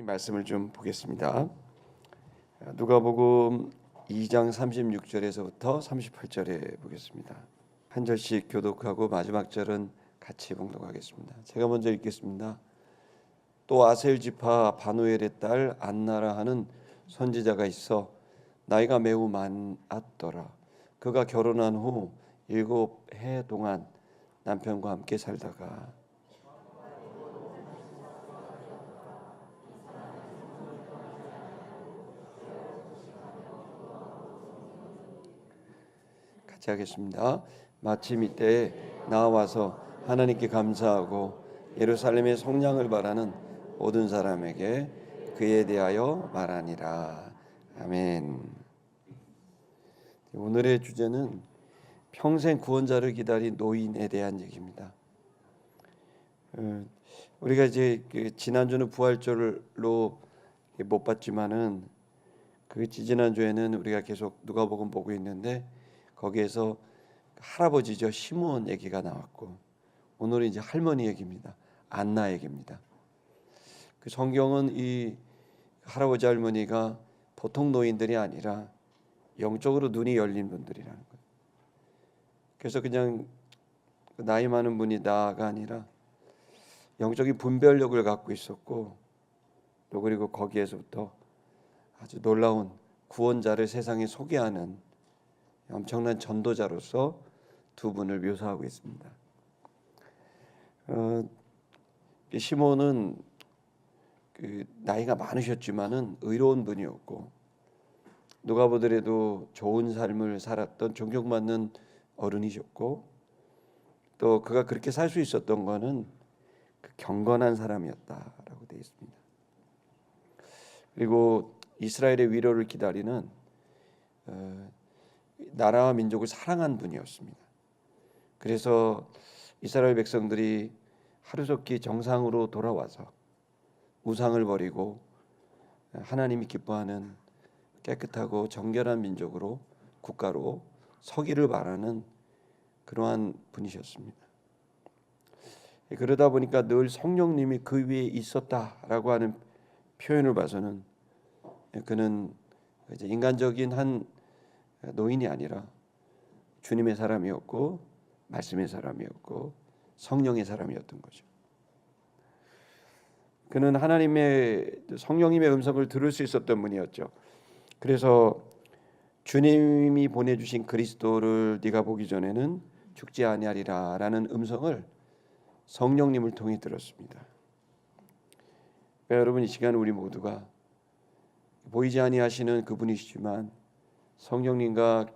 하나님 말씀을 좀 보겠습니다. 누가복음 2장 36절에서부터 38절에 보겠습니다. 한 절씩 교독하고 마지막 절은 같이 봉독하겠습니다. 제가 먼저 읽겠습니다. 또 아셀 지파 바누엘의 딸 안나라 하는 선지자가 있어 나이가 매우 많았더라. 그가 결혼한 후 7해 동안 남편과 함께 살다가 같이 하겠습니다. 마침 이때 나와서 하나님께 감사하고 예루살렘의 성량을 바라는 모든 사람에게 그에 대하여 말하니라. 아멘. 오늘의 주제는 평생 구원자를 기다린 노인에 대한 얘기입니다. 우리가 이제 지난주는 부활절로 못 봤지만은 그 지난주에는 우리가 계속 누가복음 보고 있는데 거기에서 할아버지죠 시므온 얘기가 나왔고 오늘은 이제 할머니 얘기입니다. 안나 얘기입니다. 그 성경은 이 할아버지 할머니가 보통 노인들이 아니라 영적으로 눈이 열린 분들이라는 거예요. 그래서 그냥 나이 많은 분이다가 아니라 영적인 분별력을 갖고 있었고 또 그리고 거기에서부터 아주 놀라운 구원자를 세상에 소개하는 엄청난 전도자로서 두 분을 묘사하고 있습니다. 시몬은 나이가 많으셨지만은 의로운 분이었고 누가 보더라도 좋은 삶을 살았던 존경받는 어른이셨고 또 그가 그렇게 살 수 있었던 것은 경건한 사람이었다라고 되어 있습니다. 그리고 이스라엘의 위로를 기다리는 나라와 민족을 사랑한 분이었습니다. 그래서 이스라엘 백성들이 하루속히 정상으로 돌아와서 우상을 버리고 하나님이 기뻐하는 깨끗하고 정결한 민족으로 국가로 서기를 바라는 그러한 분이셨습니다. 그러다 보니까 늘 성령님이 그 위에 있었다라고 하는 표현을 봐서는 그는 이제 인간적인 한 노인이 아니라 주님의 사람이었고 말씀의 사람이었고 성령의 사람이었던 거죠. 그는 하나님의 성령님의 음성을 들을 수 있었던 분이었죠. 그래서 주님이 보내주신 그리스도를 네가 보기 전에는 죽지 아니하리라라는 음성을 성령님을 통해 들었습니다. 그러니까 여러분 이 시간 우리 모두가 보이지 아니하시는 그분이시지만 성령님과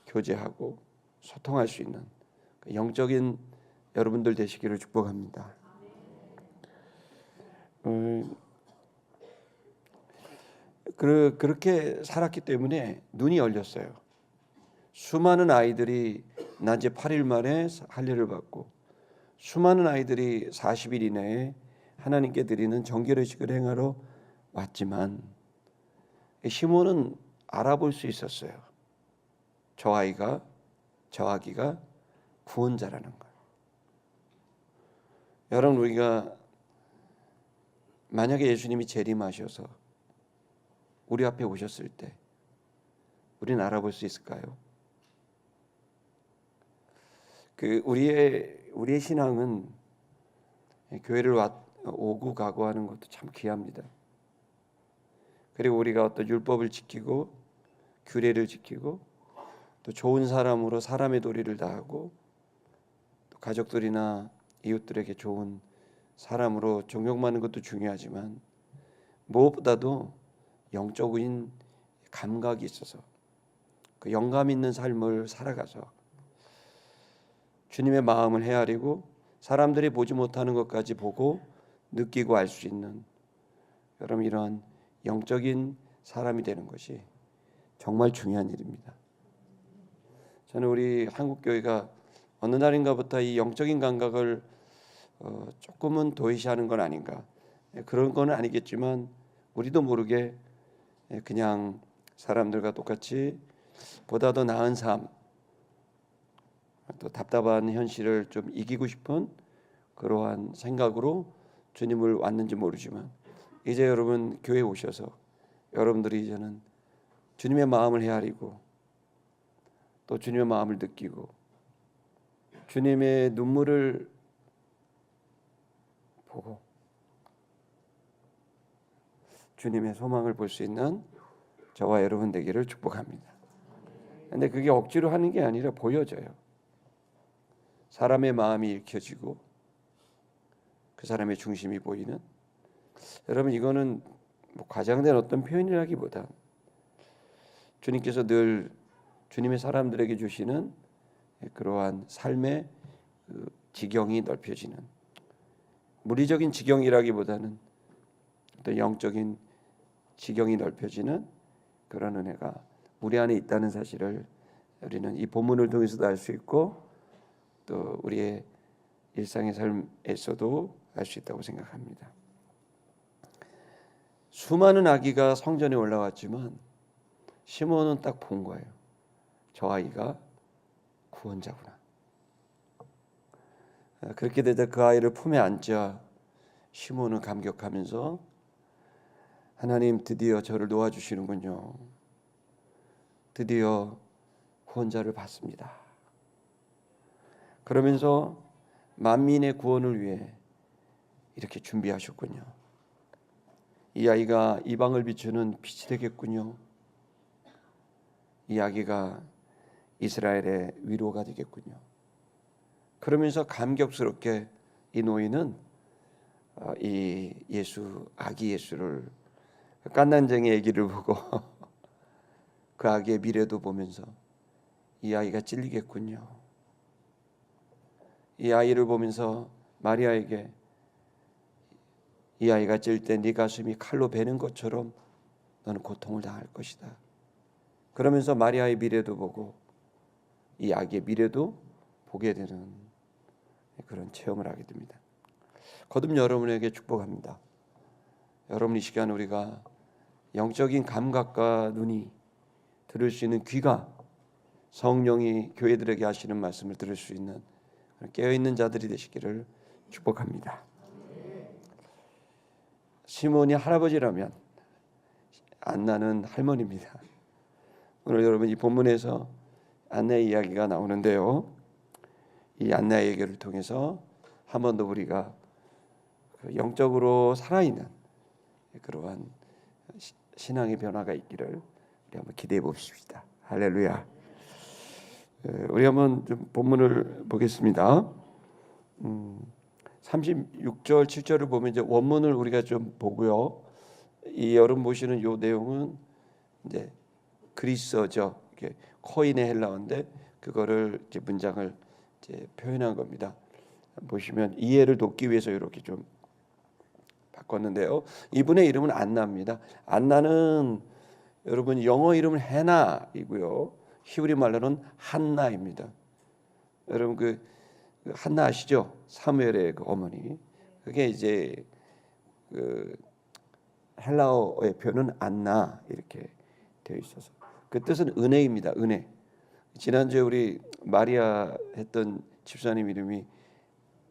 교제하고 소통할 수 있는 영적인 여러분들 되시기를 축복합니다. 그렇게 살았기 때문에 눈이 열렸어요. 수많은 아이들이 낮에 8일 만에 할례를 받고 수많은 아이들이 40일 이내에 하나님께 드리는 정결의식을 행하러 왔지만 시몬은 알아볼 수 있었어요. 저 아기가 구원자라는 걸. 여러분 우리가 만약에 예수님이 재림하셔서 우리 앞에 오셨을 때 우리는 알아볼 수 있을까요? 우리의 신앙은 교회를 오고 가고 하는 것도 참 귀합니다. 그리고 우리가 어떤 율법을 지키고 규례를 지키고 또 좋은 사람으로 사람의 도리를 다하고 또 가족들이나 이웃들에게 좋은 사람으로 존경받는 것도 중요하지만 무엇보다도 영적인 감각이 있어서 그 영감 있는 삶을 살아가서 주님의 마음을 헤아리고 사람들이 보지 못하는 것까지 보고 느끼고 알 수 있는 여러분 이런 영적인 사람이 되는 것이 정말 중요한 일입니다. 저는 우리 한국교회가 어느 날인가부터 이 영적인 감각을 조금은 도외시하는 건 아닌가. 그런 건 아니겠지만 우리도 모르게 그냥 사람들과 똑같이 보다 더 나은 삶, 또 답답한 현실을 좀 이기고 싶은 그러한 생각으로 주님을 왔는지 모르지만 이제 여러분 교회에 오셔서 여러분들이 이제는 주님의 마음을 헤아리고 또 주님의 마음을 느끼고 주님의 눈물을 보고 주님의 소망을 볼 수 있는 저와 여러분 되기를 축복합니다. 근데 그게 억지로 하는 게 아니라 보여져요. 사람의 마음이 읽혀지고 그 사람의 중심이 보이는, 여러분 이거는 뭐 과장된 어떤 표현이라기보다 주님께서 늘 주님의 사람들에게 주시는 그러한 삶의 그 지경이 넓혀지는, 물리적인 지경이라기보다는 어떤 영적인 지경이 넓혀지는 그런 은혜가 우리 안에 있다는 사실을 우리는 이 본문을 통해서도 알 수 있고 또 우리의 일상의 삶에서도 알 수 있다고 생각합니다. 수많은 아기가 성전에 올라왔지만 시몬은 딱 본 거예요. 저 아이가 구원자구나. 그렇게 되자 그 아이를 품에 안자 시몬은 감격하면서 하나님 드디어 저를 놓아주시는군요. 드디어 구원자를 받습니다. 그러면서 만민의 구원을 위해 이렇게 준비하셨군요. 이 아이가 이방을 비추는 빛이 되겠군요. 이 아기가 이스라엘의 위로가 되겠군요. 그러면서 감격스럽게 이 노인은 이 아기 예수를, 갓난쟁이 아기를 보고 그 아기의 미래도 보면서 이 아이가 찔리겠군요. 이 아이를 보면서 마리아에게 이 아이가 찔 때 네 가슴이 칼로 베는 것처럼 너는 고통을 당할 것이다. 그러면서 마리아의 미래도 보고 이 아기의 미래도 보게 되는 그런 체험을 하게 됩니다. 거듭 여러분에게 축복합니다. 여러분 이 시간 우리가 영적인 감각과 눈이, 들을 수 있는 귀가, 성령이 교회들에게 하시는 말씀을 들을 수 있는 깨어있는 자들이 되시기를 축복합니다. 시몬이 할아버지라면 안나는 할머니입니다. 오늘 여러분 이 본문에서 안나의 이야기가 나오는데요. 이 안나의 얘기를 통해서 한 번 더 우리가 영적으로 살아있는 그러한 신앙의 변화가 있기를 우리 한번 기대해 봅시다. 할렐루야. 우리 한번 좀 본문을 보겠습니다. 36절 7절을 보면 이제 원문을 우리가 좀 보고요. 이 여러분 보시는 이 내용은 이제 그리스어죠. 이게 코인의 헬라어인데 그거를 이제 문장을 이제 표현한 겁니다. 보시면 이해를 돕기 위해서 이렇게 좀 바꿨는데요. 이분의 이름은 안나입니다. 안나는 여러분 영어 이름은 해나이고요. 히브리 말로는 한나입니다. 여러분 그 한나 아시죠? 사무엘의 그 어머니. 그게 이제 그 헬라어의 표현은 안나 이렇게 되어 있어서 그 뜻은 은혜입니다. 은혜. 지난주에 우리 마리아 했던 집사님 이름이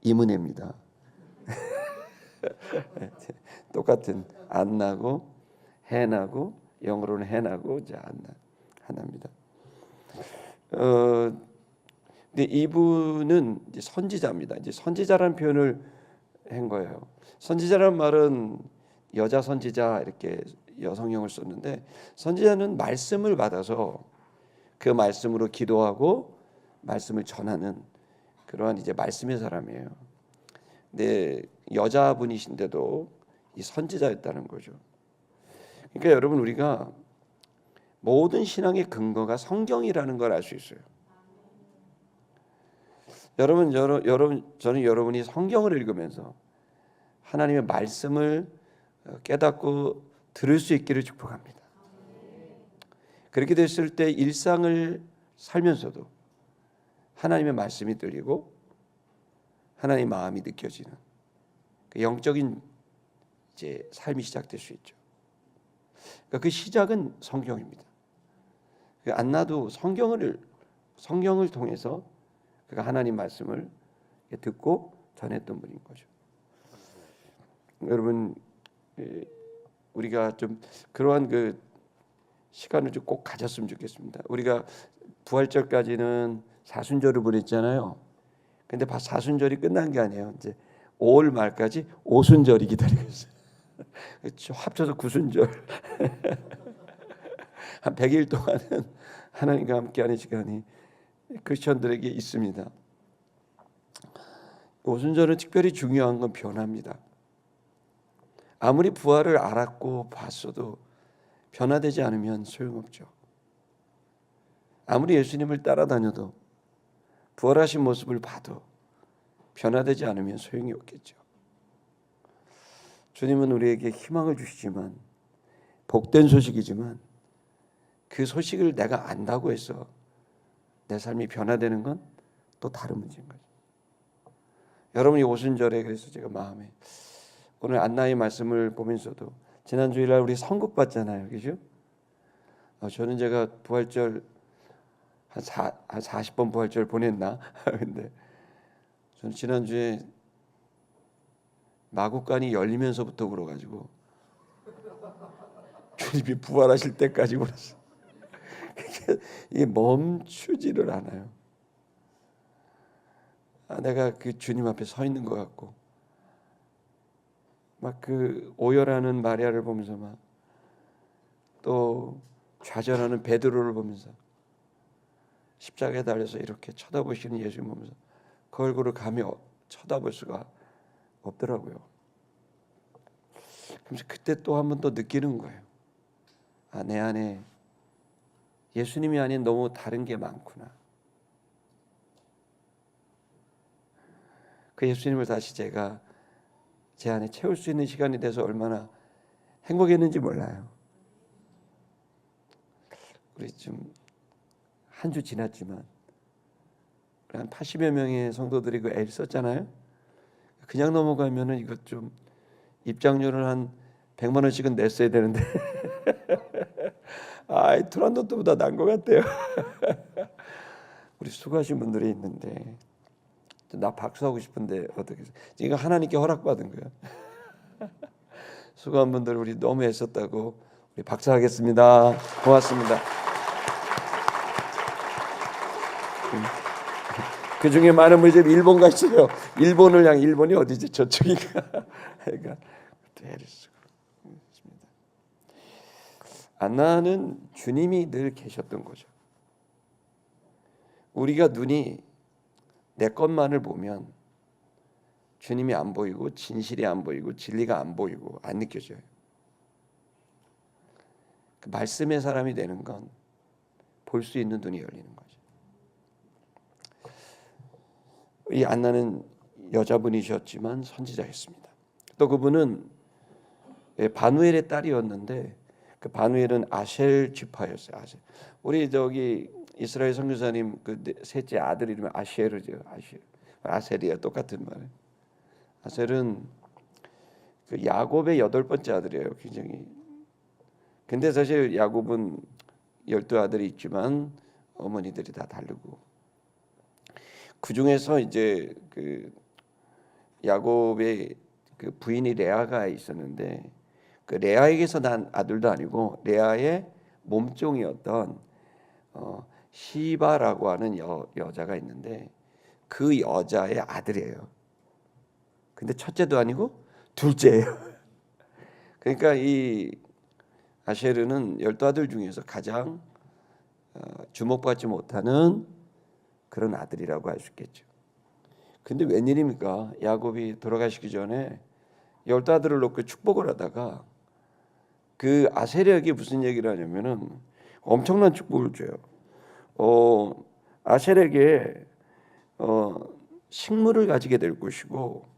임은혜입니다. 똑같은 안나고 해나고 영어로는 해나고 이제 안나 하나입니다. 근데 이분은 이제 선지자입니다. 이제 선지자라는 표현을 한 거예요. 선지자라는 말은 여자 선지자 이렇게 여성형을 썼는데 선지자는 말씀을 받아서 그 말씀으로 기도하고 말씀을 전하는 그러한 이제 말씀의 사람이에요. 근데 여자분이신데도 이 선지자였다는 거죠. 그러니까 여러분 우리가 모든 신앙의 근거가 성경이라는 걸 알 수 있어요. 여러분 저는 여러분이 성경을 읽으면서 하나님의 말씀을 깨닫고 들을 수 있기를 축복합니다. 그렇게 됐을 때 일상을 살면서도 하나님의 말씀이 들리고 하나님의 마음이 느껴지는 그 영적인 이제 삶이 시작될 수 있죠. 그러니까 그 시작은 성경입니다. 안나도 성경을 통해서 그가 하나님 말씀을 듣고 전했던 분인 거죠. 여러분 우리가 좀 그러한 그 시간을 좀 꼭 가졌으면 좋겠습니다. 우리가 부활절까지는 사순절을 보냈잖아요. 근데 사순절이 끝난 게 아니에요. 이제 5월 말까지 오순절이 기다리고 있어요. 그렇죠. 합쳐서 구순절. 한 100일 동안은 하나님과 함께하는 시간이 크리스천들에게 있습니다. 오순절은 특별히 중요한 건 변화입니다. 아무리 부활을 알았고 봤어도 변화되지 않으면 소용없죠. 아무리 예수님을 따라다녀도 부활하신 모습을 봐도 변화되지 않으면 소용이 없겠죠. 주님은 우리에게 희망을 주시지만 복된 소식이지만 그 소식을 내가 안다고 해서 내 삶이 변화되는 건 또 다른 문제인 거죠. 여러분이 오순절에 그래서 제가 마음에 오늘 안나의 말씀을 보면서도 지난 주일날 우리 선국 봤잖아요, 그죠? 저는 제가 부활절 한 40번 부활절 보냈나? 근데 저는 지난주에 마구간이 열리면서부터 울어가지고 주님이 부활하실 때까지 울었어요. 이게 멈추지를 않아요. 내가 그 주님 앞에 서 있는 것 같고 막 그 오열하는 마리아를 보면서 막 또 좌절하는 베드로를 보면서 십자가에 달려서 이렇게 쳐다보시는 예수님 보면서 그 얼굴을 감히 쳐다볼 수가 없더라고요. 그래서 그때 또 한 번 더 느끼는 거예요. 내 안에 예수님이 아닌 너무 다른 게 많구나. 그 예수님을 다시 제가 제 안에 채울 수 있는 시간이 돼서 얼마나 행복했는지 몰라요. 우리 좀 한 주 지났지만 한 80여 명의 성도들이 그 애를 썼잖아요. 그냥 넘어가면은 이거 좀 입장료를 한 100만 원씩은 냈어야 되는데 투란도트보다 난 것 같아요. 우리 수고하신 분들이 있는데 나 박수하고 싶은데 어떻게 이거 하나님께 허락받은 거야. 수고한 분들 우리 너무 애썼다고 우리 박수하겠습니다. 고맙습니다. 그 중에 많은 분이 일본 가시죠. 일본을 향해 일본이 어디지? 저쪽인가? 그러니까 애를 쓰고 있습니다. 안나는 주님이 늘 계셨던 거죠. 우리가 눈이 내 것만을 보면 주님이 안 보이고 진실이 안 보이고 진리가 안 보이고 안 느껴져요. 그 말씀의 사람이 되는 건 볼 수 있는 눈이 열리는 거죠. 이 안나는 여자분이셨지만 선지자였습니다. 또 그분은 바누엘의 딸이었는데 그 바누엘은 아셀 지파였어요. 아셀. 우리 저기 이스라엘 선교사님 그 셋째 아들 이름이 아셀이죠. 아셀이야 똑같은 말이에요. 아셀은 그 야곱의 8번째 아들이에요. 굉장히. 근데 사실 야곱은 12아들이 있지만 어머니들이 다 다르고 그 중에서 이제 그 야곱의 그 부인이 레아가 있었는데 그 레아에게서 난 아들도 아니고 레아의 몸종이었던 시바라고 하는 여자가 있는데 그 여자의 아들이에요. 근데 첫째도 아니고 둘째예요. 그러니까 이 아셰르는 12아들 중에서 가장 주목받지 못하는 그런 아들이라고 할 수 있겠죠. 근데 웬일입니까? 야곱이 돌아가시기 전에 12아들을 놓고 축복을 하다가 그 아셀에게 무슨 얘기를 하냐면은 엄청난 축복을 줘요. 아셀에게 식물을 가지게 될 것이고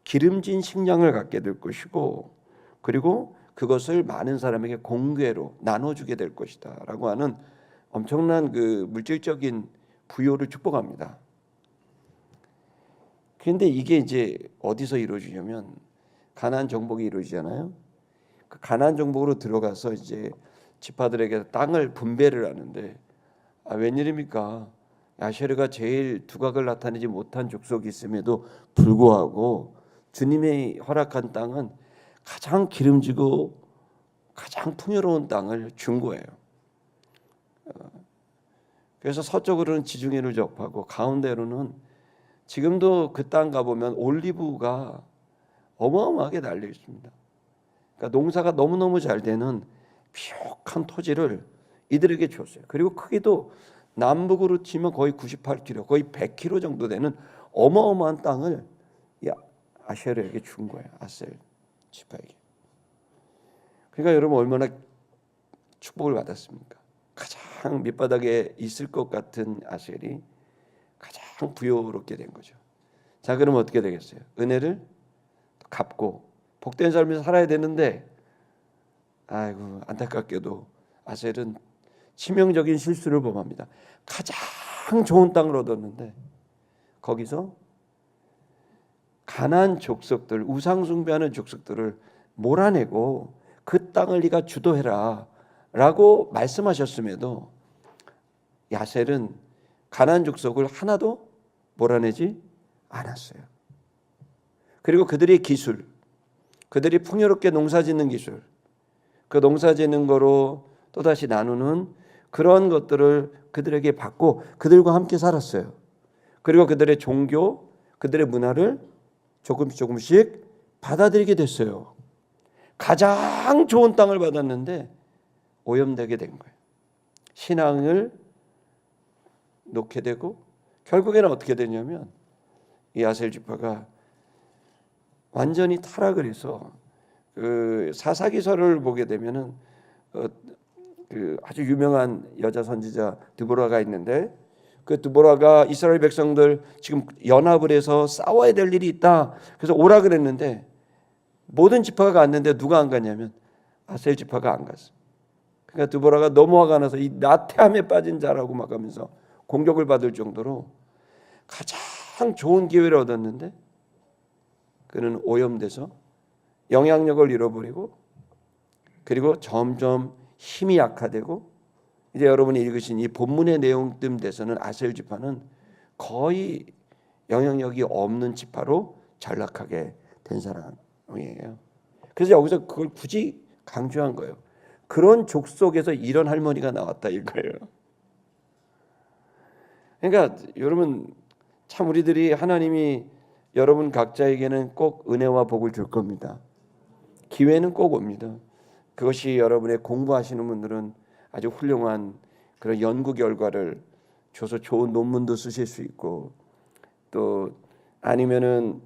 기름진 식량을 갖게 될 것이고 그리고 그것을 많은 사람에게 공궤로 나눠주게 될 것이다라고 하는 엄청난 그 물질적인 부요를 축복합니다. 그런데 이게 이제 어디서 이루어지냐면 가나안 정복이 이루어지잖아요. 그 가나안 정복으로 들어가서 이제 지파들에게 땅을 분배를 하는데 웬일입니까? 아셰르가 제일 두각을 나타내지 못한 족속이 있음에도 불구하고 주님의 허락한 땅은 가장 기름지고 가장 풍요로운 땅을 준 거예요. 그래서 서쪽으로는 지중해를 접하고 가운데로는 지금도 그 땅 가보면 올리브가 어마어마하게 달려 있습니다. 그러니까 농사가 너무너무 잘 되는 비옥한 토지를 이들에게 줬어요. 그리고 크기도 남북으로 치면 거의 98km, 거의 100km 정도 되는 어마어마한 땅을 아셀에게 준 거예요. 아셀 지파에게. 그러니까 여러분 얼마나 축복을 받았습니까? 가장 밑바닥에 있을 것 같은 아셀이 가장 부여롭게 된 거죠. 자, 그럼 어떻게 되겠어요? 은혜를 갚고 복된 삶을 살아야 되는데, 아이고 안타깝게도 아셀은 치명적인 실수를 범합니다. 가장 좋은 땅을 얻었는데 거기서 가나안 족속들, 우상 숭배하는 족속들을 몰아내고 그 땅을 네가 주도해라 라고 말씀하셨음에도 아셀은 가나안 족속을 하나도 몰아내지 않았어요. 그리고 그들의 기술, 그들이 풍요롭게 농사짓는 기술, 그 농사짓는 거로 또다시 나누는 그런 것들을 그들에게 받고 그들과 함께 살았어요. 그리고 그들의 종교, 그들의 문화를 조금씩 받아들이게 됐어요. 가장 좋은 땅을 받았는데 오염되게 된 거예요. 신앙을 놓게 되고 결국에는 어떻게 되냐면 이 아셀 지파가 완전히 타락을 해서 그 사사기서를 보게 되면은 그 아주 유명한 여자 선지자 드보라가 있는데 그 드보라가 이스라엘 백성들 지금 연합을 해서 싸워야 될 일이 있다. 그래서 오라 그랬는데 모든 지파가 갔는데 누가 안 갔냐면 아셀 지파가 안 갔어. 그러니까 드보라가 너무 화가 나서 이 나태함에 빠진 자라고 막 하면서 공격을 받을 정도로 가장 좋은 기회를 얻었는데 그는 오염돼서 영향력을 잃어버리고 그리고 점점 힘이 약화되고 이제 여러분이 읽으신 이 본문의 내용쯤 돼서는 아셀 지파는 거의 영향력이 없는 지파로 전락하게 된 사람이에요. 그래서 여기서 그걸 굳이 강조한 거예요. 그런 족속에서 이런 할머니가 나왔다 이거예요. 그러니까 여러분 참 우리들이 하나님이 여러분 각자에게는 꼭 은혜와 복을 줄 겁니다. 기회는 꼭 옵니다. 그것이 여러분의 공부하시는 분들은 아주 훌륭한 그런 연구 결과를 줘서 좋은 논문도 쓰실 수 있고 또 아니면은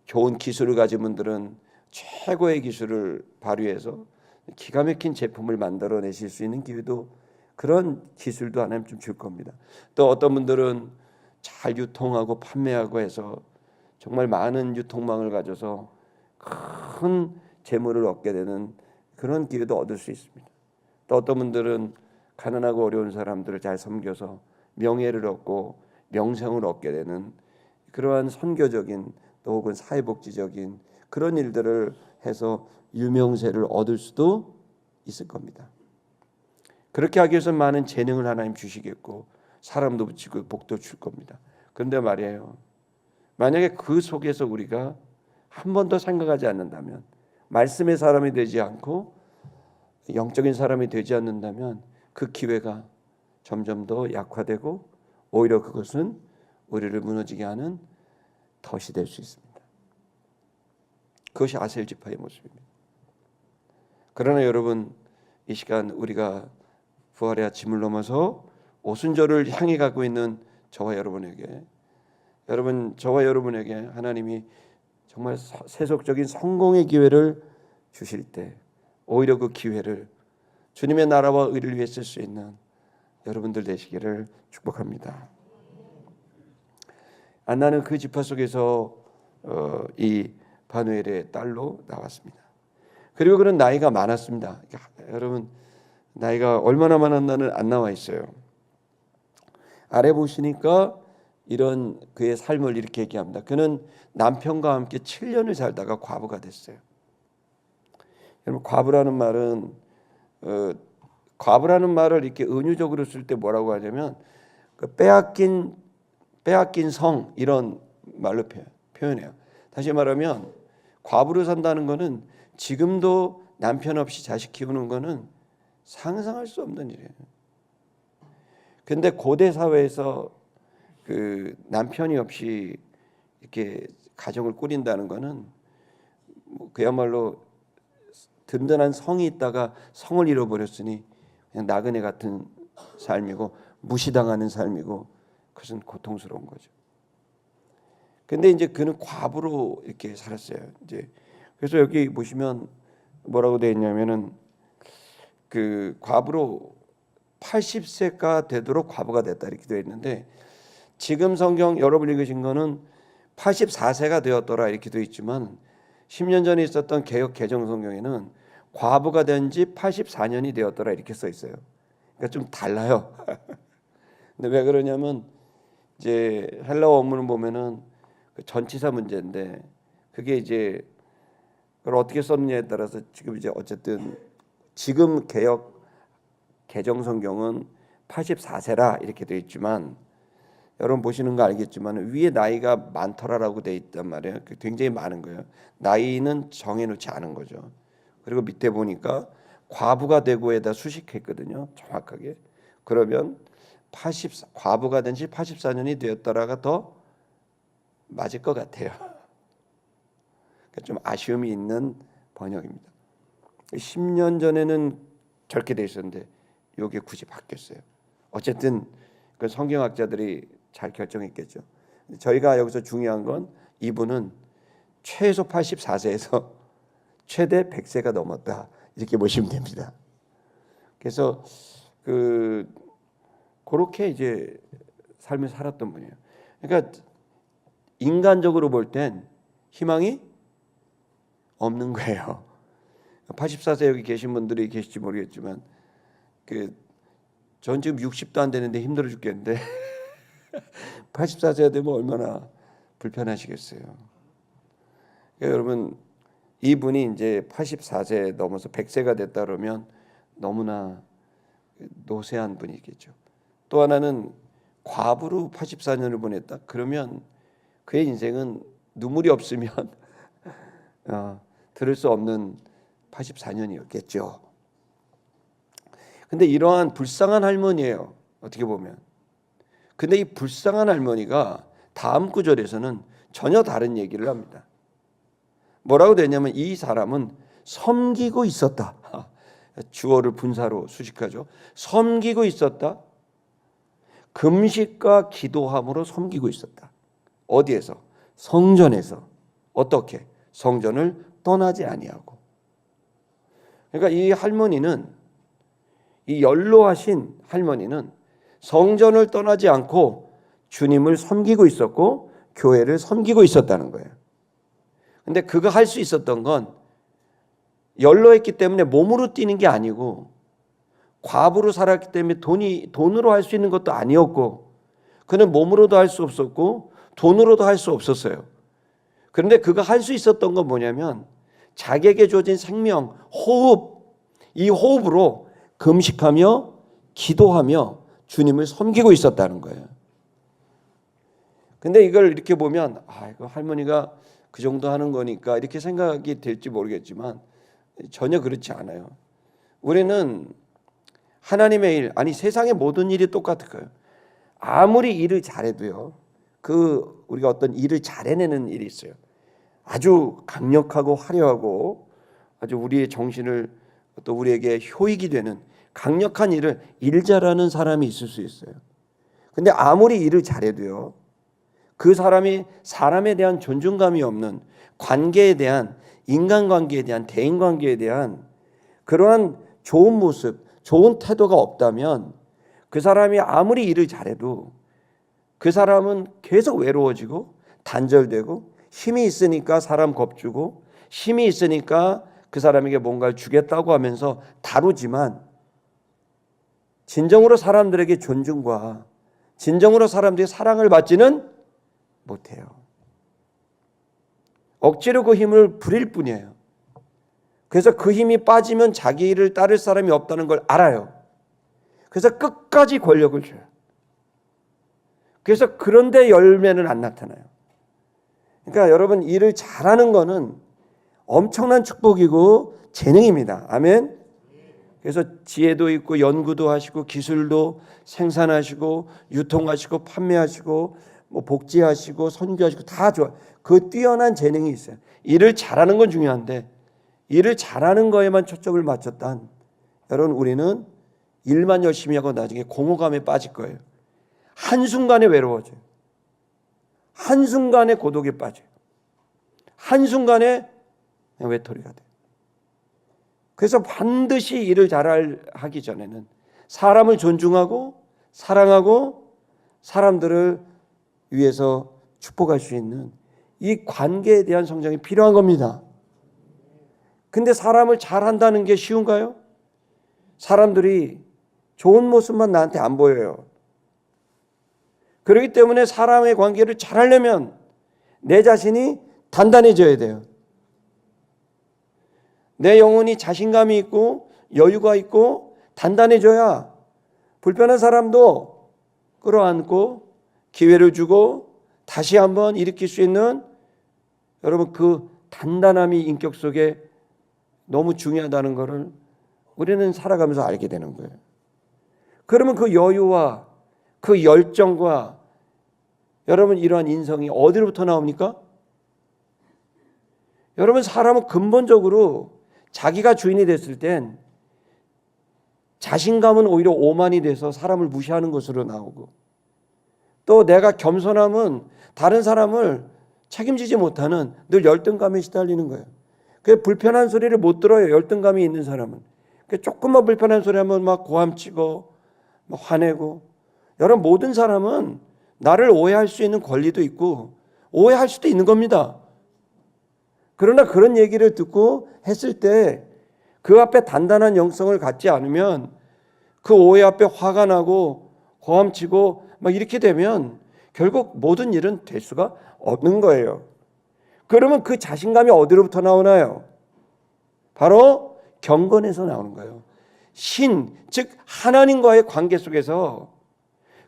좋은 기술을 가진 분들은 최고의 기술을 발휘해서 기가 막힌 제품을 만들어내실 수 있는 기회도 그런 기술도 하나님 좀 줄 겁니다. 또 어떤 분들은 잘 유통하고 판매하고 해서 정말 많은 유통망을 가져서 큰 재물을 얻게 되는 그런 기회도 얻을 수 있습니다. 또 어떤 분들은 가난하고 어려운 사람들을 잘 섬겨서 명예를 얻고 명성을 얻게 되는 그러한 선교적인 또 혹은 사회복지적인 그런 일들을 해서 유명세를 얻을 수도 있을 겁니다. 그렇게 하기 위해서 많은 재능을 하나님 주시겠고 사람도 붙이고 복도 줄 겁니다. 그런데 말이에요. 만약에 그 속에서 우리가 한 번도 생각하지 않는다면 말씀의 사람이 되지 않고 영적인 사람이 되지 않는다면 그 기회가 점점 더 약화되고 오히려 그것은 우리를 무너지게 하는 덫이 될 수 있습니다. 그것이 아셀 지파의 모습입니다. 그러나 여러분 이 시간 우리가 부활의 아침을 넘어서 오순절을 향해 가고 있는 저와 여러분에게 하나님이 정말 세속적인 성공의 기회를 주실 때 오히려 그 기회를 주님의 나라와 의를 위해 쓸 수 있는 여러분들 되시기를 축복합니다. 안나는 그 지파 속에서 이 바누엘의 딸로 나왔습니다. 그리고 그는 나이가 많았습니다. 여러분 나이가 얼마나 많았나는 안 나와 있어요. 아래 보시니까 이런 그의 삶을 이렇게 얘기합니다. 그는 남편과 함께 7년을 살다가 과부가 됐어요. 여러분 과부라는 말을 이렇게 은유적으로 쓸 때 뭐라고 하냐면 그 빼앗긴 성 이런 말로 표현해요. 다시 말하면 과부로 산다는 것은 지금도 남편 없이 자식 키우는 거는 상상할 수 없는 일이에요. 근데 고대 사회에서 그 남편이 없이 이렇게 가정을 꾸린다는 거는 뭐 그야말로 든든한 성이 있다가 성을 잃어버렸으니 그냥 나그네 같은 삶이고 무시당하는 삶이고 그것은 고통스러운 거죠. 근데 이제 그는 과부로 이렇게 살았어요. 이제 그래서 여기 보시면 뭐라고 되어 있냐면은 그 과부로 80세가 되도록 과부가 됐다 이렇게 되어 있는데 지금 성경 여러분 읽으신 거는 84세가 되었더라 이렇게 되어 있지만 10년 전에 있었던 개역 개정 성경에는 과부가 된 지 84년이 되었더라 이렇게 써 있어요. 그러니까 좀 달라요. 근데 왜 그러냐면 이제 헬라어 원문을 보면은 그 전치사 문제인데 그게 이제 그걸 어떻게 썼느냐에 따라서 지금 이제 어쨌든 지금 개역 개정 성경은 84세라 이렇게 되어 있지만 여러분 보시는 거 알겠지만 위에 나이가 많더라라고 되어 있단 말이에요. 굉장히 많은 거예요. 나이는 정해놓지 않은 거죠. 그리고 밑에 보니까 과부가 되고에다 수식했거든요. 정확하게. 그러면 과부가 된 지 84년이 되었더라가 더 맞을 것 같아요. 그러니까 좀 아쉬움이 있는 번역입니다. 10년 전에는 저렇게 돼 있었는데 이게 굳이 바뀌었어요. 어쨌든 그 성경학자들이 잘 결정했겠죠. 저희가 여기서 중요한 건 이분은 최소 84세에서 최대 100세가 넘었다 이렇게 보시면 됩니다. 그래서 그렇게 이제 삶을 살았던 분이에요. 그러니까 인간적으로 볼 땐 희망이 없는 거예요. 84세 여기 계신 분들이 계실지 모르겠지만 전 지금 60도 안 되는데 힘들어 죽겠는데 84세가 되면 얼마나 불편하시겠어요. 그러니까 여러분 이분이 이제 84세 넘어서 100세가 됐다 그러면 너무나 노쇠한 분이겠죠. 또 하나는 과부로 84년을 보냈다. 그러면 그의 인생은 눈물이 없으면 들을 수 없는 84년이었겠죠. 근데 이러한 불쌍한 할머니예요. 어떻게 보면. 근데 이 불쌍한 할머니가 다음 구절에서는 전혀 다른 얘기를 합니다. 뭐라고 되냐면 이 사람은 섬기고 있었다. 주어를 분사로 수식하죠. 섬기고 있었다. 금식과 기도함으로 섬기고 있었다. 어디에서? 성전에서. 어떻게? 성전을 떠나지 아니하고. 그러니까 이 할머니는 이 연로하신 할머니는 성전을 떠나지 않고 주님을 섬기고 있었고 교회를 섬기고 있었다는 거예요. 근데 그가 할 수 있었던 건 연로했기 때문에 몸으로 뛰는 게 아니고 과부로 살았기 때문에 돈으로 할 수 있는 것도 아니었고 그는 몸으로도 할 수 없었고 돈으로도 할 수 없었어요. 그런데 그가 할 수 있었던 건 뭐냐면 자기에게 주어진 생명, 호흡, 이 호흡으로 금식하며 기도하며 주님을 섬기고 있었다는 거예요. 근데 이걸 이렇게 보면 이거 할머니가 그 정도 하는 거니까 이렇게 생각이 될지 모르겠지만 전혀 그렇지 않아요. 우리는 하나님의 일, 아니 세상의 모든 일이 똑같을 거예요. 아무리 일을 잘해도요. 우리가 어떤 일을 잘해내는 일이 있어요. 아주 강력하고 화려하고 아주 우리의 정신을 또 우리에게 효익이 되는 강력한 일을 일 잘하는 사람이 있을 수 있어요. 근데 아무리 일을 잘해도요. 그 사람이 사람에 대한 존중감이 없는 관계에 대한 인간관계에 대한 대인관계에 대한 그러한 좋은 모습, 좋은 태도가 없다면 그 사람이 아무리 일을 잘해도 그 사람은 계속 외로워지고 단절되고 힘이 있으니까 사람 겁주고 힘이 있으니까 그 사람에게 뭔가를 주겠다고 하면서 다루지만 진정으로 사람들에게 존중과 진정으로 사람들의 사랑을 받지는 못해요. 억지로 그 힘을 부릴 뿐이에요. 그래서 그 힘이 빠지면 자기 일을 따를 사람이 없다는 걸 알아요. 그래서 끝까지 권력을 줘요. 그래서 그런데 열매는 안 나타나요. 그러니까 여러분 일을 잘하는 거는 엄청난 축복이고 재능입니다. 아멘. 그래서 지혜도 있고 연구도 하시고 기술도 생산하시고 유통하시고 판매하시고 뭐 복지하시고 선교하시고 다 좋아. 그 뛰어난 재능이 있어요. 일을 잘하는 건 중요한데 일을 잘하는 거에만 초점을 맞췄단 여러분 우리는 일만 열심히 하고 나중에 공허감에 빠질 거예요. 한순간에 외로워져요. 한순간에 고독에 빠져요. 한순간에 외톨이가 돼요. 그래서 반드시 일을 잘하기 전에는 사람을 존중하고 사랑하고 사람들을 위해서 축복할 수 있는 이 관계에 대한 성장이 필요한 겁니다. 근데 사람을 잘한다는 게 쉬운가요? 사람들이 좋은 모습만 나한테 안 보여요. 그렇기 때문에 사람의 관계를 잘하려면 내 자신이 단단해져야 돼요. 내 영혼이 자신감이 있고 여유가 있고 단단해져야 불편한 사람도 끌어안고 기회를 주고 다시 한번 일으킬 수 있는 여러분 그 단단함이 인격 속에 너무 중요하다는 것을 우리는 살아가면서 알게 되는 거예요. 그러면 그 여유와 그 열정과 여러분 이러한 인성이 어디로부터 나옵니까? 여러분 사람은 근본적으로 자기가 주인이 됐을 땐 자신감은 오히려 오만이 돼서 사람을 무시하는 것으로 나오고 또 내가 겸손함은 다른 사람을 책임지지 못하는 늘 열등감에 시달리는 거예요. 그 불편한 소리를 못 들어요. 열등감이 있는 사람은. 조금만 불편한 소리 하면 막 고함치고 막 화내고 여러분 모든 사람은 나를 오해할 수 있는 권리도 있고 오해할 수도 있는 겁니다. 그러나 그런 얘기를 듣고 했을 때 그 앞에 단단한 영성을 갖지 않으면 그 오해 앞에 화가 나고 고함치고 막 이렇게 되면 결국 모든 일은 될 수가 없는 거예요. 그러면 그 자신감이 어디로부터 나오나요? 바로 경건에서 나오는 거예요. 신, 즉 하나님과의 관계 속에서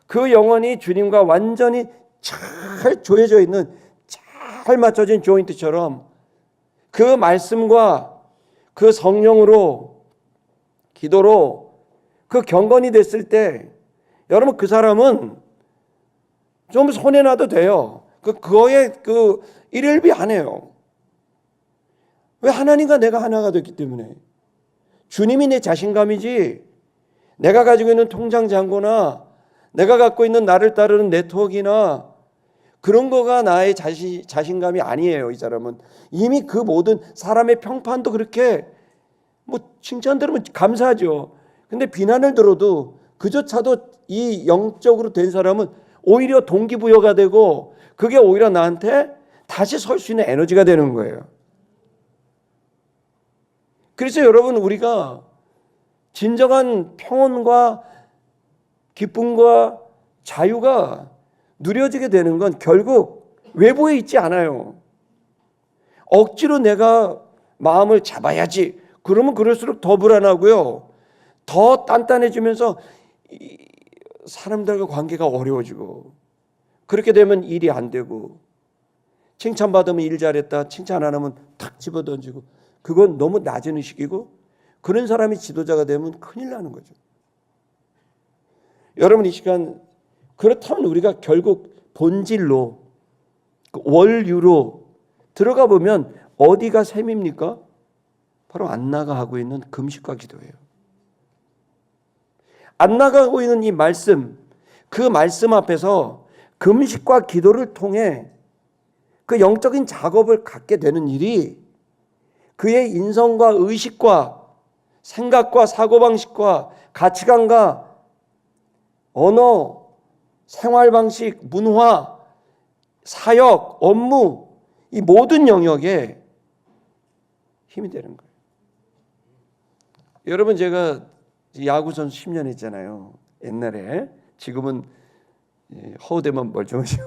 그 영혼이 주님과 완전히 잘 조여져 있는 잘 맞춰진 조인트처럼 그 말씀과 그 성령으로 기도로 그 경건이 됐을 때 여러분 그 사람은 좀 손해나도 돼요. 그거에 그 일일비 안 해요. 왜? 하나님과 내가 하나가 됐기 때문에. 주님이 내 자신감이지 내가 가지고 있는 통장 잔고나 내가 갖고 있는 나를 따르는 네트워크나 그런 거가 나의 자신감이 아니에요. 이 사람은 이미 그 모든 사람의 평판도 그렇게 뭐 칭찬 들으면 감사하죠. 근데 비난을 들어도 그조차도 이 영적으로 된 사람은 오히려 동기부여가 되고 그게 오히려 나한테 다시 설 수 있는 에너지가 되는 거예요. 그래서 여러분 우리가 진정한 평온과 기쁨과 자유가 누려지게 되는 건 결국 외부에 있지 않아요. 억지로 내가 마음을 잡아야지. 그러면 그럴수록 더 불안하고요. 더 단단해지면서 사람들과 관계가 어려워지고 그렇게 되면 일이 안 되고 칭찬받으면 일 잘했다. 칭찬 안 하면 탁 집어던지고 그건 너무 낮은 의식이고 그런 사람이 지도자가 되면 큰일 나는 거죠. 여러분 이 시간 그렇다면 우리가 결국 본질로 원류로 들어가 보면 어디가 셈입니까? 바로 안 나가고 있는 금식과 기도예요. 안 나가고 있는 이 말씀, 그 말씀 앞에서 금식과 기도를 통해 그 영적인 작업을 갖게 되는 일이 그의 인성과 의식과 생각과 사고방식과 가치관과 언어, 생활방식, 문화, 사역, 업무 이 모든 영역에 힘이 되는 거예요. 여러분 제가 야구 선수 10년 했잖아요. 옛날에. 지금은 허우대만 멀쩡하시고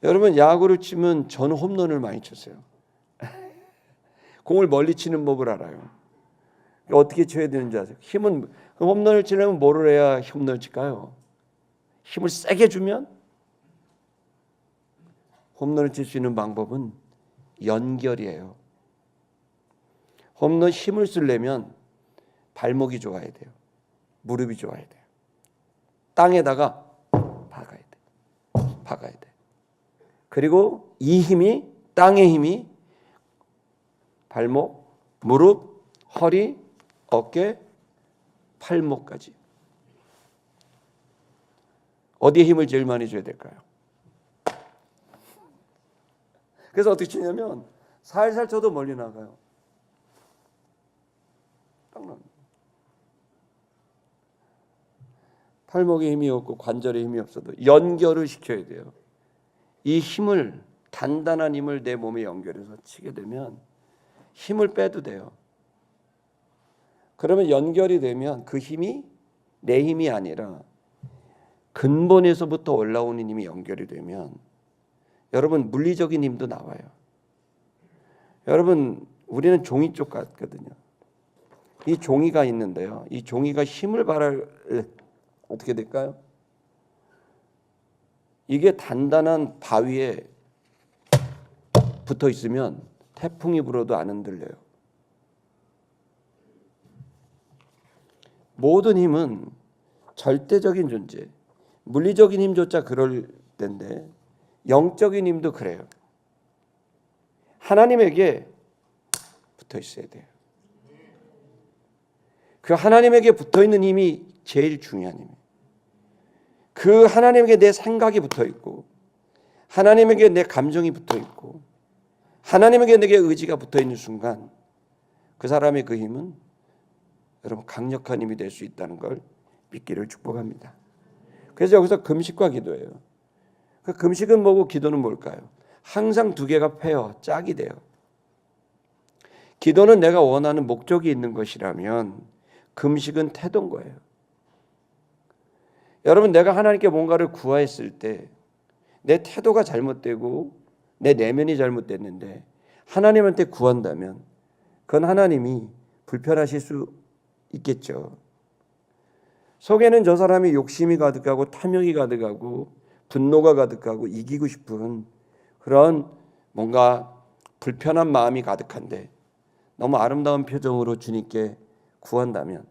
여러분 야구를 치면 저는 홈런을 많이 쳤어요. 공을 멀리 치는 법을 알아요. 어떻게 쳐야 되는지 아세요? 힘은 홈런을 치려면 뭐를 해야 홈런을 칠까요? 힘을 세게 주면 홈런을 칠 수 있는 방법은 연결이에요. 홈런 힘을 쓰려면 발목이 좋아야 돼요. 무릎이 좋아야 돼요. 땅에다가 박아야 돼. 박아야 돼. 그리고 이 힘이, 땅의 힘이 발목, 무릎, 허리, 어깨, 팔목까지. 어디에 힘을 제일 많이 줘야 될까요? 그래서 어떻게 치냐면 살살 쳐도 멀리 나가요. 딱 나옵니다. 팔목에 힘이 없고 관절에 힘이 없어도 연결을 시켜야 돼요. 이 힘을, 단단한 힘을 내 몸에 연결해서 치게 되면 힘을 빼도 돼요. 그러면 연결이 되면 그 힘이 내 힘이 아니라 근본에서부터 올라오는 힘이 연결이 되면 여러분 물리적인 힘도 나와요. 여러분 우리는 종이 쪽 같거든요. 이 종이가 있는데요. 이 종이가 힘을 발할 어떻게 될까요? 이게 단단한 바위에 붙어 있으면 태풍이 불어도 안 흔들려요. 모든 힘은 절대적인 존재, 물리적인 힘조차 그럴 텐데 영적인 힘도 그래요. 하나님에게 붙어 있어야 돼요. 그 하나님에게 붙어 있는 힘이 제일 중요한 힘이에요. 그 하나님에게 내 생각이 붙어 있고, 하나님에게 내 감정이 붙어 있고, 하나님에게 내게 의지가 붙어 있는 순간 그 사람의 그 힘은 여러분 강력한 힘이 될 수 있다는 걸 믿기를 축복합니다. 그래서 여기서 금식과 기도예요. 그 금식은 뭐고 기도는 뭘까요? 항상 두 개가 패어 짝이 돼요. 기도는 내가 원하는 목적이 있는 것이라면 금식은 태도인 거예요. 여러분 내가 하나님께 뭔가를 구하였을 때 내 태도가 잘못되고 내 내면이 잘못됐는데 하나님한테 구한다면 그건 하나님이 불편하실 수 있겠죠. 속에는 저 사람이 욕심이 가득하고 탐욕이 가득하고 분노가 가득하고 이기고 싶은 그런 뭔가 불편한 마음이 가득한데 너무 아름다운 표정으로 주님께 구한다면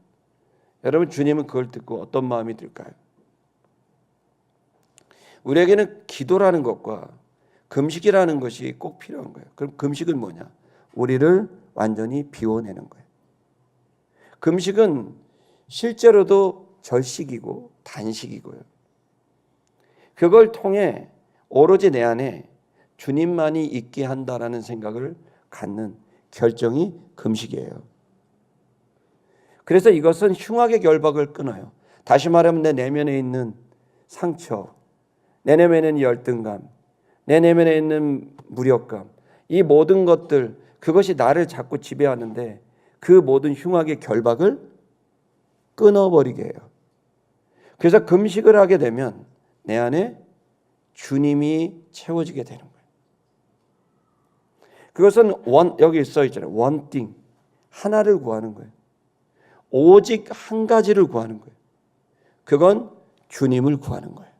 여러분 주님은 그걸 듣고 어떤 마음이 들까요? 우리에게는 기도라는 것과 금식이라는 것이 꼭 필요한 거예요. 그럼 금식은 뭐냐? 우리를 완전히 비워내는 거예요. 금식은 실제로도 절식이고 단식이고요. 그걸 통해 오로지 내 안에 주님만이 있게 한다라는 생각을 갖는 결정이 금식이에요. 그래서 이것은 흉악의 결박을 끊어요. 다시 말하면 내 내면에 있는 상처, 내 내면에 있는 열등감, 내 내면에 있는 무력감, 이 모든 것들 그것이 나를 자꾸 지배하는데 그 모든 흉악의 결박을 끊어버리게 해요. 그래서 금식을 하게 되면 내 안에 주님이 채워지게 되는 거예요. 그것은 여기 써 있잖아요. one thing, 하나를 구하는 거예요. 오직 한 가지를 구하는 거예요. 그건 주님을 구하는 거예요.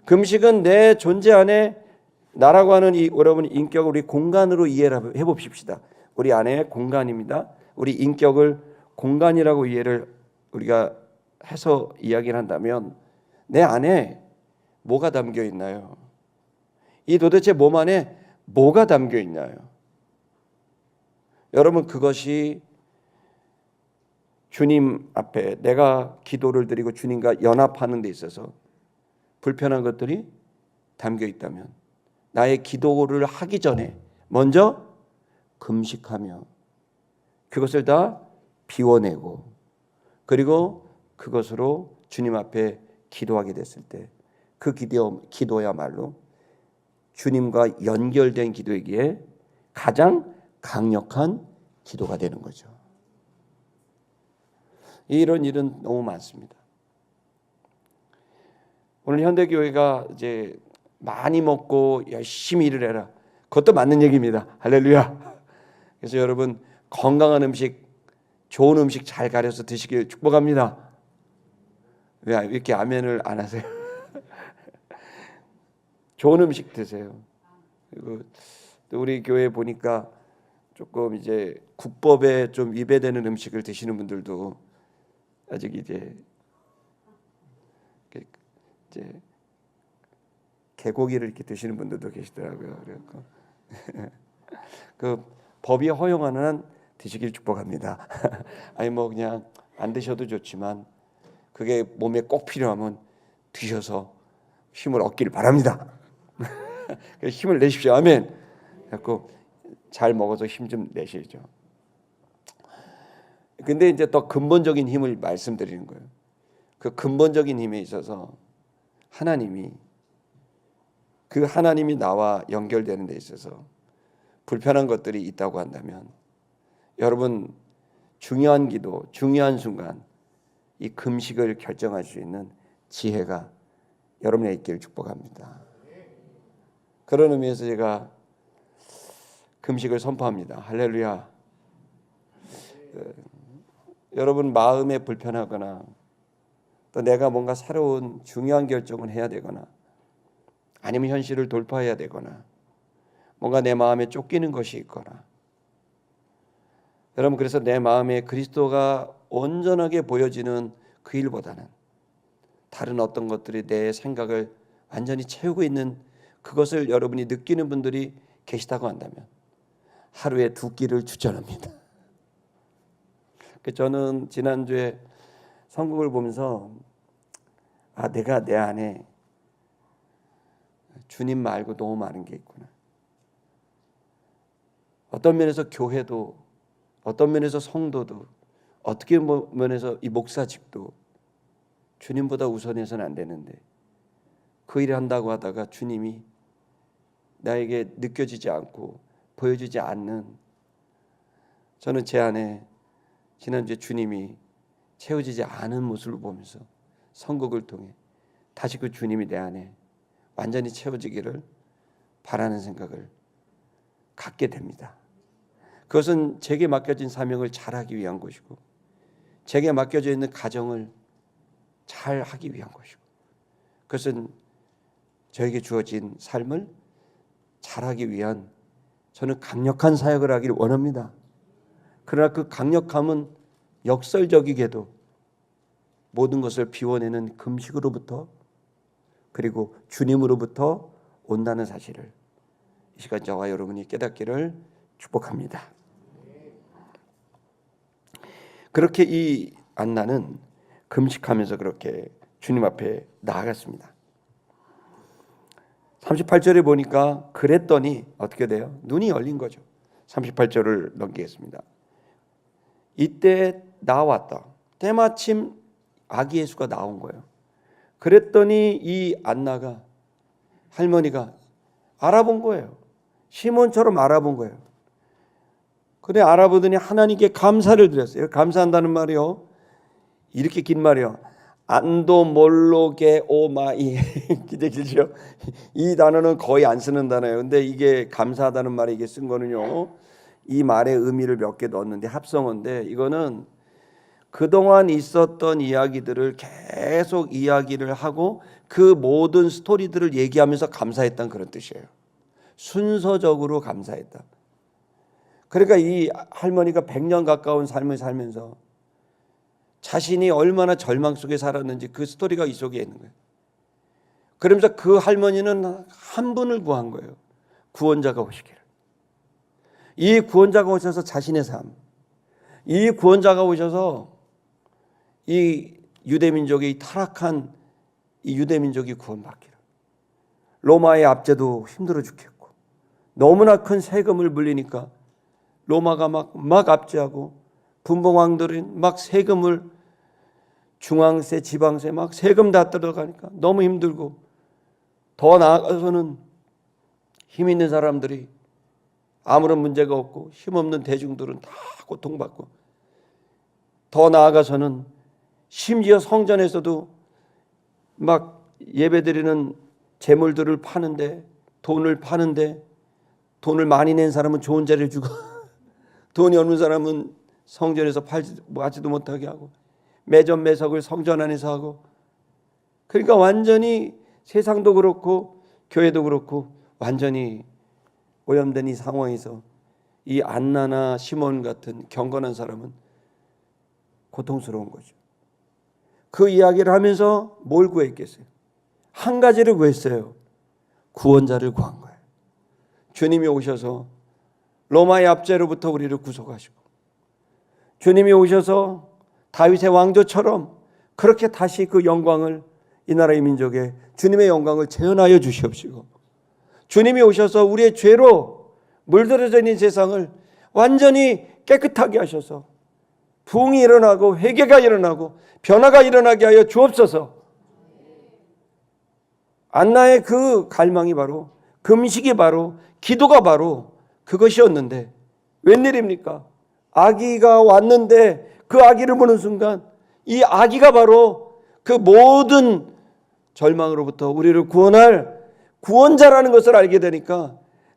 금식은 내 존재 안에 나라고 하는 이 여러분 인격을 우리 공간으로 이해를 해봅시다. 우리 안에 공간입니다. 우리 인격을 공간이라고 이해를 우리가 해서 이야기를 한다면 내 안에 뭐가 담겨 있나요? 이 도대체 몸 안에 뭐가 담겨 있나요? 여러분 그것이 주님 앞에 내가 기도를 드리고 주님과 연합하는 데 있어서 불편한 것들이 담겨 있다면 나의 기도를 하기 전에 먼저 금식하며 그것을 다 비워내고 그리고 그것으로 주님 앞에 기도하게 됐을 때 그 기도야말로 주님과 연결된 기도이기에 가장 강력한 기도가 되는 거죠. 이런 일은 너무 많습니다. 오늘 현대교회가 이제 많이 먹고 열심히 일을 해라. 그것도 맞는 얘기입니다. 할렐루야. 그래서 여러분 건강한 음식, 좋은 음식 잘 가려서 드시길 축복합니다. 왜 이렇게 아멘을 안 하세요? 좋은 음식 드세요. 그리고 또 우리 교회 보니까 조금 이제 국법에 좀 위배되는 음식을 드시는 분들도 아직 이제 개고기를 이렇게 드시는 분들도 계시더라고요. 그래서 그 법이 허용하는 한 드시길 축복합니다. 아니 뭐 그냥 안 드셔도 좋지만 그게 몸에 꼭 필요하면 드셔서 힘을 얻기를 바랍니다. 힘을 내십시오. 아멘. 그래서 잘 먹어서 힘 좀 내시죠. 근데 이제 더 근본적인 힘을 말씀드리는 거예요. 그 근본적인 힘에 있어서 하나님이 나와 연결되는 데 있어서 불편한 것들이 있다고 한다면 여러분 중요한 기도, 중요한 순간 이 금식을 결정할 수 있는 지혜가 여러분에 있기를 축복합니다. 그런 의미에서 제가 금식을 선포합니다. 할렐루야. 여러분 마음에 불편하거나 또 내가 뭔가 새로운 중요한 결정을 해야 되거나 아니면 현실을 돌파해야 되거나 뭔가 내 마음에 쫓기는 것이 있거나 여러분 그래서 내 마음에 그리스도가 온전하게 보여지는 그 일보다는 다른 어떤 것들이 내 생각을 완전히 채우고 있는 그것을 여러분이 느끼는 분들이 계시다고 한다면 하루에 2끼를 추천합니다. 저는 지난주에 성경을 보면서 내가 내 안에 주님 말고 너무 많은 게 있구나. 어떤 면에서 교회도 어떤 면에서 성도도 어떻게 면에서 이 목사직도 주님보다 우선해서는 안 되는데 그 일을 한다고 하다가 주님이 나에게 느껴지지 않고 보여주지 않는 저는 제 안에 지난주에 주님이 채워지지 않은 모습을 보면서 선곡을 통해 다시 그 주님이 내 안에 완전히 채워지기를 바라는 생각을 갖게 됩니다. 그것은 제게 맡겨진 사명을 잘하기 위한 것이고 제게 맡겨져 있는 가정을 잘하기 위한 것이고 그것은 저에게 주어진 삶을 잘하기 위한 저는 강력한 사역을 하기를 원합니다. 그러나 그 강력함은 역설적이게도 모든 것을 비워내는 금식으로부터 그리고 주님으로부터 온다는 사실을 이 시간 저와 여러분이 깨닫기를 축복합니다. 그렇게 이 안나는 금식하면서 그렇게 주님 앞에 나아갔습니다. 38절에 보니까 그랬더니 어떻게 돼요? 눈이 열린 거죠. 38절을 넘기겠습니다. 이때 나왔다. 때마침 아기 예수가 나온 거예요. 그랬더니 이 안나가 할머니가 알아본 거예요. 시몬처럼 알아본 거예요. 그래 알아보더니 하나님께 감사를 드렸어요. 감사한다는 말이요. 이렇게 긴 말이요. 안도 몰로게 오마이 기대기죠. 이 단어는 거의 안 쓰는 단어예요. 근데 이게 감사하다는 말에 이게 쓴 거는요. 이 말의 의미를 몇 개 넣었는데 합성어인데 이거는 그동안 있었던 이야기들을 계속 이야기를 하고 그 모든 스토리들을 얘기하면서 감사했던 그런 뜻이에요. 순서적으로 감사했다. 그러니까 이 할머니가 100년 가까운 삶을 살면서 자신이 얼마나 절망 속에 살았는지 그 스토리가 이 속에 있는 거예요. 그러면서 그 할머니는 한 분을 구한 거예요. 구원자가 오시기를. 이 구원자가 오셔서 자신의 삶, 이 구원자가 오셔서 이 유대민족의 타락한 이 유대민족이 구원받기를. 로마의 압제도 힘들어 죽겠고 너무나 큰 세금을 물리니까 로마가 막 압제하고 분봉왕들이 막 세금을 중앙세 지방세 막 세금 다 들어가니까 너무 힘들고 더 나아가서는 힘 있는 사람들이 아무런 문제가 없고 힘없는 대중들은 다 고통받고 더 나아가서는 심지어 성전에서도 막 예배드리는 재물들을 파는데 돈을 파는데 돈을 많이 낸 사람은 좋은 자리를 주고 돈이 없는 사람은 성전에서 받지도 못하게 하고 매점 매석을 성전 안에서 하고 그러니까 완전히 세상도 그렇고 교회도 그렇고 완전히 오염된 이 상황에서 이 안나나 시몬 같은 경건한 사람은 고통스러운 거죠. 그 이야기를 하면서 뭘 구했겠어요? 한 가지를 구했어요. 구원자를 구한 거예요. 주님이 오셔서 로마의 압제로부터 우리를 구속하시고, 주님이 오셔서 다윗의 왕조처럼 그렇게 다시 그 영광을, 이 나라의 민족에 주님의 영광을 재현하여 주시옵시고, 주님이 오셔서 우리의 죄로 물들어져 있는 세상을 완전히 깨끗하게 하셔서 부흥이 일어나고 회개가 일어나고 변화가 일어나게 하여 주옵소서. 안나의 그 갈망이 바로, 금식이 바로, 기도가 바로 그것이었는데 웬일입니까? 아기가 왔는데 그 아기를 보는 순간 이 아기가 바로 그 모든 절망으로부터 우리를 구원할 구원자라는 것을 알게 되니까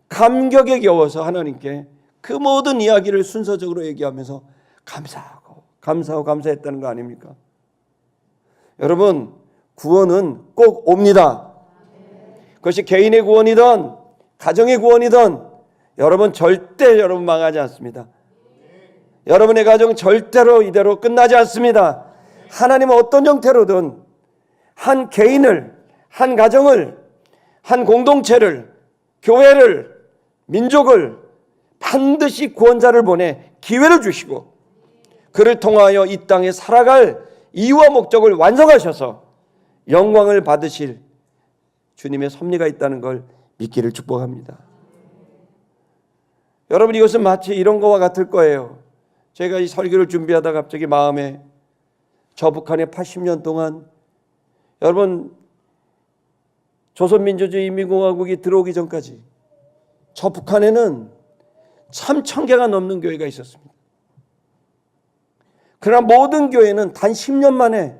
감격에 겨워서 하나님께 그 모든 이야기를 순서적으로 얘기하면서 감사했다는 거 아닙니까? 여러분, 구원은 꼭 옵니다. 그것이 개인의 구원이든 가정의 구원이든 여러분 절대 망하지 않습니다. 여러분의 가정 절대로 이대로 끝나지 않습니다. 하나님은 어떤 형태로든 한 개인을, 한 가정을, 한 공동체를, 교회를, 민족을 반드시 구원자를 보내 기회를 주시고 그를 통하여 이 땅에 살아갈 이유와 목적을 완성하셔서 영광을 받으실 주님의 섭리가 있다는 걸 믿기를 축복합니다. 여러분, 이것은 마치 이런 거와 같을 거예요. 제가 이 설교를 준비하다 갑자기 마음에 저 북한에 80년 동안, 여러분 조선민주주의 인민공화국이 들어오기 전까지 저 북한에는 참 1000개가 넘는 교회가 있었습니다. 그러나 모든 교회는 단 10년 만에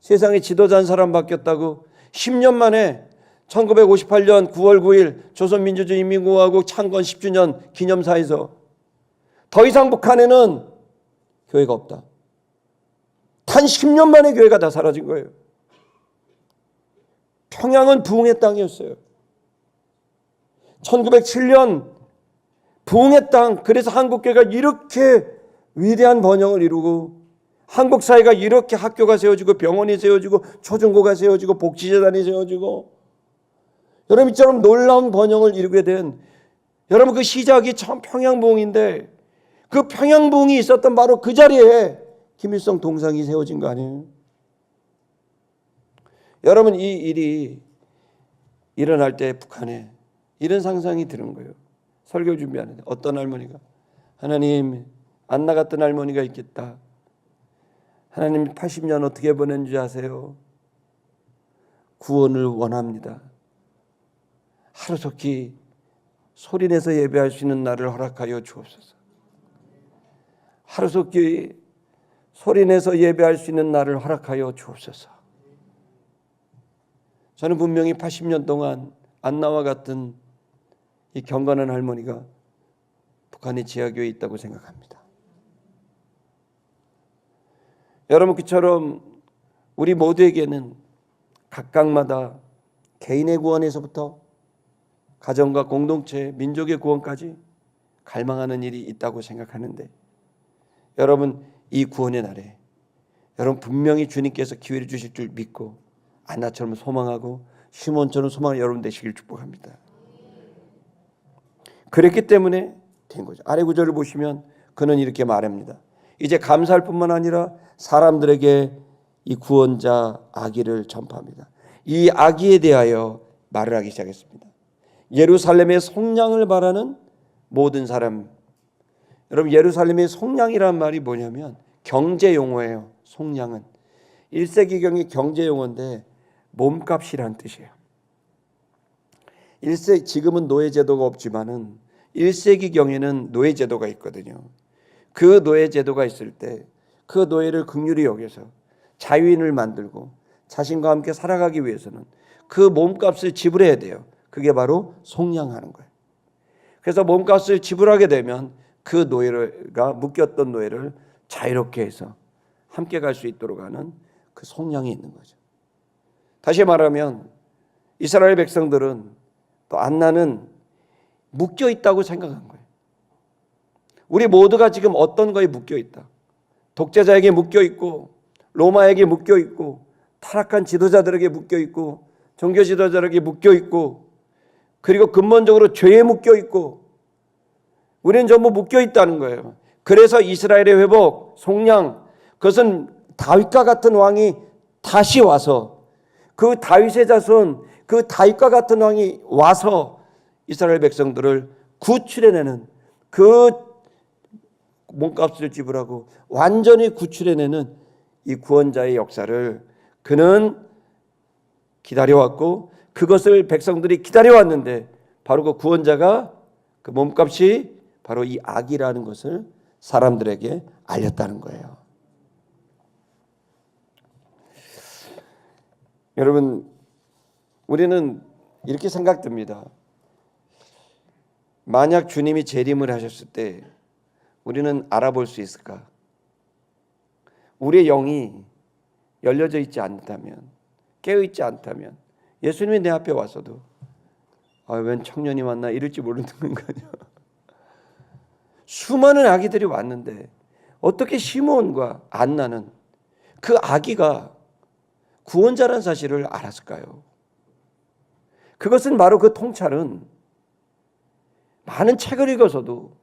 세상의 지도자 한 사람 바뀌었다고 10년 만에 1958년 9월 9일 조선민주주의 인민공화국 창건 10주년 기념사에서 더 이상 북한에는 교회가 없다. 단 10년 만에 교회가 다 사라진 거예요. 평양은 부흥의 땅이었어요. 1907년 부흥의 땅, 그래서 한국교회가 이렇게 위대한 번영을 이루고 한국 사회가 이렇게 학교가 세워지고 병원이 세워지고 초중고가 세워지고 복지재단이 세워지고 여러분 이처럼 놀라운 번영을 이루게 된, 여러분 그 시작이 참 평양부흥인데 그 평양부흥이 있었던 바로 그 자리에 김일성 동상이 세워진 거 아니에요? 여러분 이 일이 일어날 때 북한에 이런 상상이 드는 거예요. 설교 준비하는데 어떤 할머니가, 하나님 안나 같은 할머니가 있겠다. 하나님 80년 어떻게 보낸지 아세요? 구원을 원합니다. 하루속히 소리내서 예배할 수 있는 날을 허락하여 주옵소서. 하루속히 소리내서 예배할 수 있는 날을 허락하여 주옵소서. 저는 분명히 80년 동안 안나와 같은 이 경건한 할머니가 북한의 지하교회에 있다고 생각합니다. 여러분 그처럼 우리 모두에게는 각각마다 개인의 구원에서부터 가정과 공동체, 민족의 구원까지 갈망하는 일이 있다고 생각하는데, 여러분 이 구원의 날에 여러분 분명히 주님께서 기회를 주실 줄 믿고 안나처럼 소망하고 시몬처럼 소망하는 여러분 되시길 축복합니다. 그랬기 때문에 된 거죠. 아래 구절을 보시면 그는 이렇게 말합니다. 이제 감사할 뿐만 아니라 사람들에게 이 구원자 아기를 전파합니다. 이 아기에 대하여 말을 하기 시작했습니다. 예루살렘의 속량을 바라는 모든 사람. 여러분 예루살렘의 속량이란 말이 뭐냐면 경제 용어예요. 속량은 1세기경의 경제 용어인데 몸값이란 뜻이에요. 1세기 지금은 노예 제도가 없지만은 1세기경에는 노예 제도가 있거든요. 그 노예 제도가 있을 때 그 노예를 긍휼히 여겨서 자유인을 만들고 자신과 함께 살아가기 위해서는 그 몸값을 지불해야 돼요. 그게 바로 속량하는 거예요. 그래서 몸값을 지불하게 되면 그 노예가 묶였던 노예를 자유롭게 해서 함께 갈 수 있도록 하는 그 속량이 있는 거죠. 다시 말하면 이스라엘 백성들은 또 안나는 묶여 있다고 생각한 거예요. 우리 모두가 지금 어떤 거에 묶여 있다. 독재자에게 묶여 있고, 로마에게 묶여 있고, 타락한 지도자들에게 묶여 있고, 종교 지도자들에게 묶여 있고, 그리고 근본적으로 죄에 묶여 있고, 우리는 전부 묶여 있다는 거예요. 그래서 이스라엘의 회복, 속량, 그것은 다윗과 같은 왕이 다시 와서, 그 다윗의 자손, 그 다윗과 같은 왕이 와서 이스라엘 백성들을 구출해내는, 그 몸값을 지불하고 완전히 구출해내는 이 구원자의 역사를 그는 기다려왔고, 그것을 백성들이 기다려왔는데, 바로 그 구원자가, 그 몸값이 바로 이 악이라는 것을 사람들에게 알렸다는 거예요. 여러분, 우리는 이렇게 생각됩니다. 만약 주님이 재림을 하셨을 때 우리는 알아볼 수 있을까? 우리의 영이 열려져 있지 않다면, 깨어 있지 않다면, 예수님이 내 앞에 와서도 웬 청년이 왔나 이럴지 모르는 거냐. 수많은 아기들이 왔는데 어떻게 시므온과 안나는 그 아기가 구원자라는 사실을 알았을까요? 그것은 바로 그 통찰은 많은 책을 읽어서도,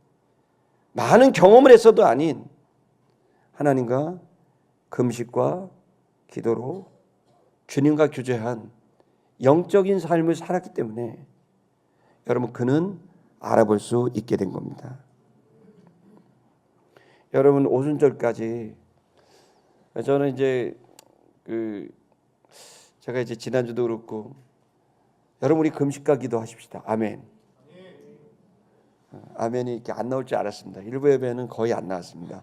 많은 경험을 해서도 아닌 하나님과 금식과 기도로 주님과 교제한 영적인 삶을 살았기 때문에 여러분, 그는 알아볼 수 있게 된 겁니다. 여러분, 오순절까지 저는 이제 제가 이제 지난주도 그렇고, 여러분 우리 금식과 기도하십시다. 아멘. 아멘이 이렇게 안 나올 줄 알았습니다. 일부 예배는 거의 안 나왔습니다.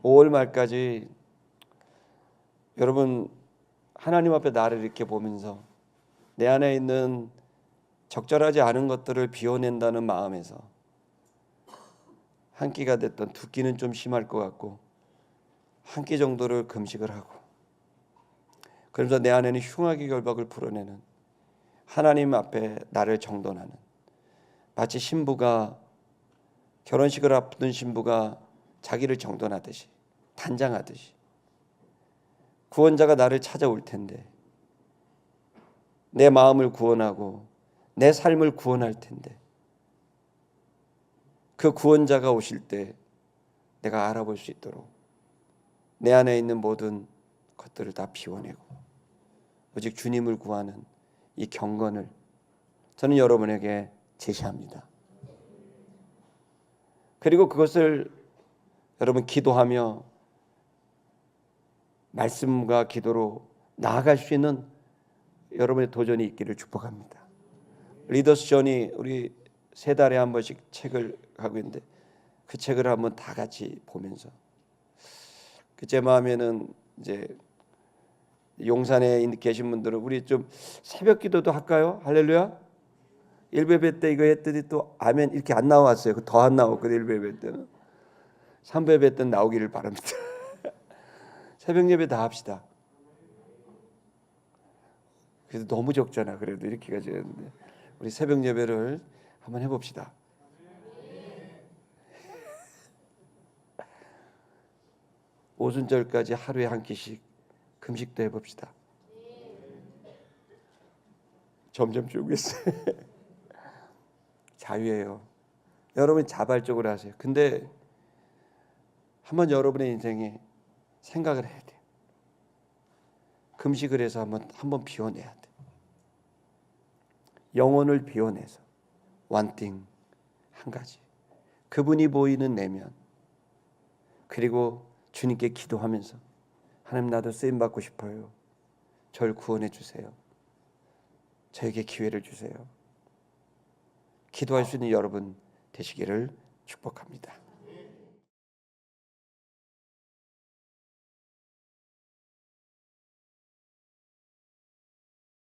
5월 말까지 여러분 하나님 앞에 나를 이렇게 보면서 내 안에 있는 적절하지 않은 것들을 비워낸다는 마음에서, 한 끼가 됐던 두 끼는 좀 심할 것 같고 한 끼 정도를 금식을 하고, 그러면서 내 안에는 흉악의 결박을 풀어내는, 하나님 앞에 나를 정돈하는, 마치 신부가, 결혼식을 앞둔 신부가 자기를 정돈하듯이, 단장하듯이 구원자가 나를 찾아올 텐데, 내 마음을 구원하고 내 삶을 구원할 텐데, 그 구원자가 오실 때 내가 알아볼 수 있도록 내 안에 있는 모든 것들을 다 비워내고 오직 주님을 구하는 이 경건을 저는 여러분에게 제시합니다. 그리고 그것을 여러분 기도하며 말씀과 기도로 나아갈 수 있는 여러분의 도전이 있기를 축복합니다. 리더스 존이 우리 3달에 한 번씩 책을 하고 있는데, 그 책을 한번 다 같이 보면서 제 마음에는 이제 용산에 계신 분들은 우리 좀 새벽 기도도 할까요? 할렐루야. 1예배 때 이거 했더니 또 아멘 이렇게 안 나왔어요. 더 안 나왔거든요. 1예배 때는. 3예배 때는 나오기를 바랍니다. 새벽 예배 다 합시다. 그래도 너무 적잖아. 그래도 이렇게까지 했는데 우리 새벽 예배를 한번 해봅시다. 오순절까지 하루에 한 끼씩 금식도 해봅시다. 점점 줄고 있어요. 자유예요. 여러분이 자발적으로 하세요. 근데 한번 여러분의 인생에 생각을 해야 돼요. 금식을 해서 한번 비워내야 돼. 영혼을 비워내서 one thing, 한 가지, 그분이 보이는 내면, 그리고 주님께 기도하면서 하나님 나도 쓰임 받고 싶어요. 저를 구원해 주세요. 저에게 기회를 주세요. 기도할 수 있는 여러분 되시기를 축복합니다.